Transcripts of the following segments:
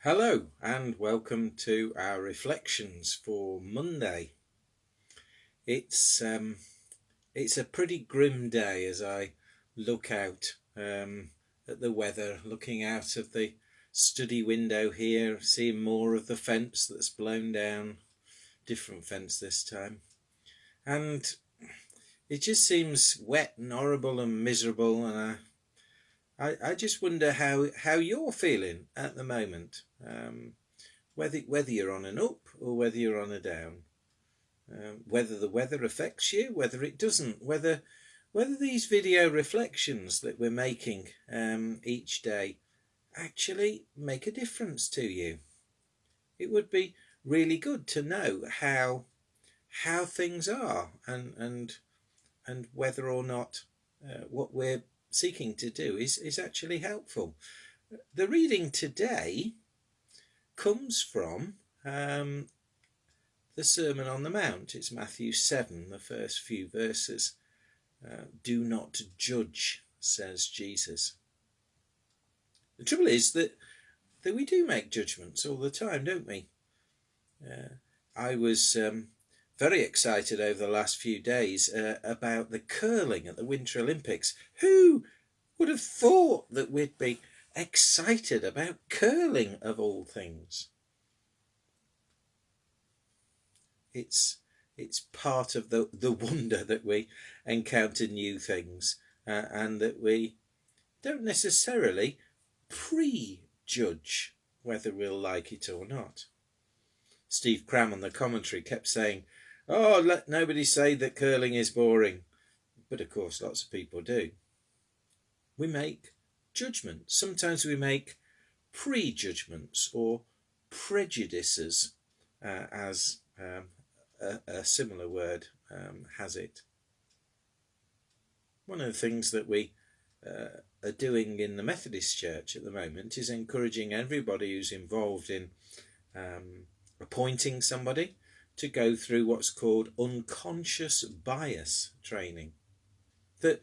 Hello and welcome to our reflections for Monday. It's a pretty grim day as I look out at the weather, looking out of the study window here, seeing more of the fence that's blown down, different fence this time, and it just seems wet and horrible and miserable, and I just wonder how you're feeling at the moment. Whether you're on an up or whether you're on a down, whether the weather affects you, whether it doesn't, whether these video reflections that we're making each day actually make a difference to you. It would be really good to know how things are and whether or not what we're seeking to do is actually helpful. The reading today comes from the Sermon on the Mount. It's Matthew 7, the first few verses. Do not judge, says Jesus. The trouble is that we do make judgments all the time, don't we? I was very excited over the last few days about the curling at the Winter Olympics. Who would have thought that we'd be excited about curling of all things? It's part of the wonder that we encounter new things and that we don't necessarily prejudge whether we'll like it or not. Steve Cram on the commentary kept saying, "Oh, let nobody say that curling is boring." But of course, lots of people do. We make judgments. Sometimes we make prejudgments or prejudices, as a similar word has it. One of the things that we are doing in the Methodist Church at the moment is encouraging everybody who's involved in appointing somebody to go through what's called unconscious bias training. That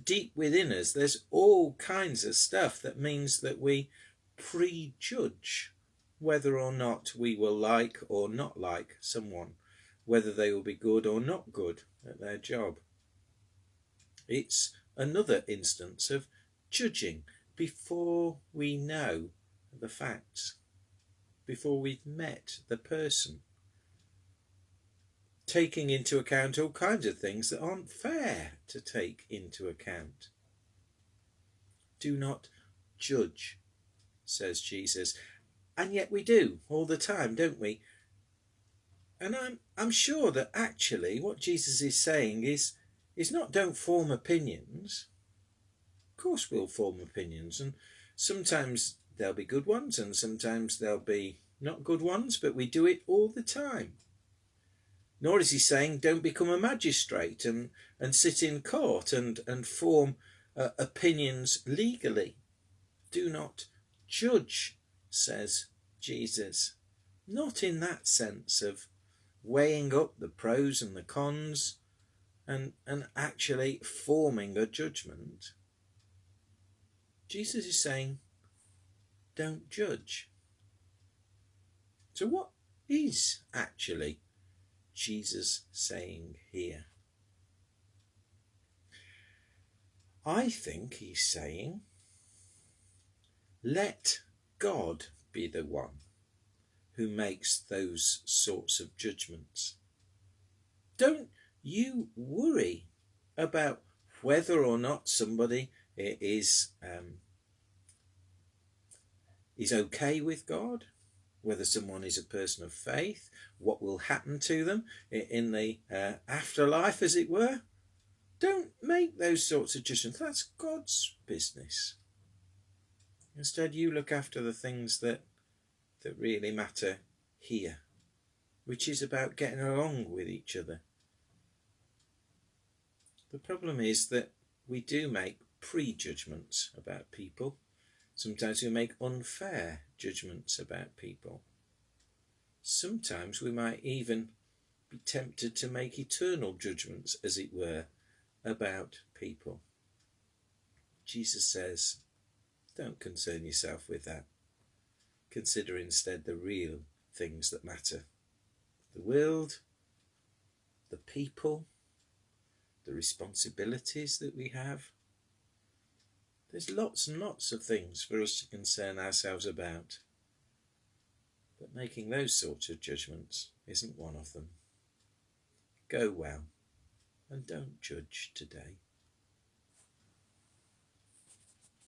deep within us there's all kinds of stuff that means that we prejudge whether or not we will like or not like someone, whether they will be good or not good at their job. It's another instance of judging before we know the facts, before we've met the person, taking into account all kinds of things that aren't fair to take into account. Do not judge, says Jesus. And yet we do all the time, don't we? And I'm sure that actually what Jesus is saying is not don't form opinions. Of course we'll form opinions, and sometimes there'll be good ones and sometimes there'll be not good ones, but we do it all the time. Nor is he saying don't become a magistrate and sit in court and form opinions legally. Do not judge, says Jesus. Not in that sense of weighing up the pros and the cons and actually forming a judgment. Jesus is saying don't judge. So what is actually Jesus saying here? I think he's saying let God be the one who makes those sorts of judgments. Don't you worry about whether or not somebody is okay with God, whether someone is a person of faith, what will happen to them in the afterlife, as it were. Don't make those sorts of judgments. That's God's business. Instead, you look after the things that really matter here, which is about getting along with each other. The problem is that we do make prejudgments about people. Sometimes we make unfair judgments about people. Sometimes we might even be tempted to make eternal judgments, as it were, about people. Jesus says, don't concern yourself with that. consider instead the real things that matter. The world, the people, the responsibilities that we have. There's lots and lots of things for us to concern ourselves about. But making those sorts of judgments isn't one of them. Go well, and don't judge today.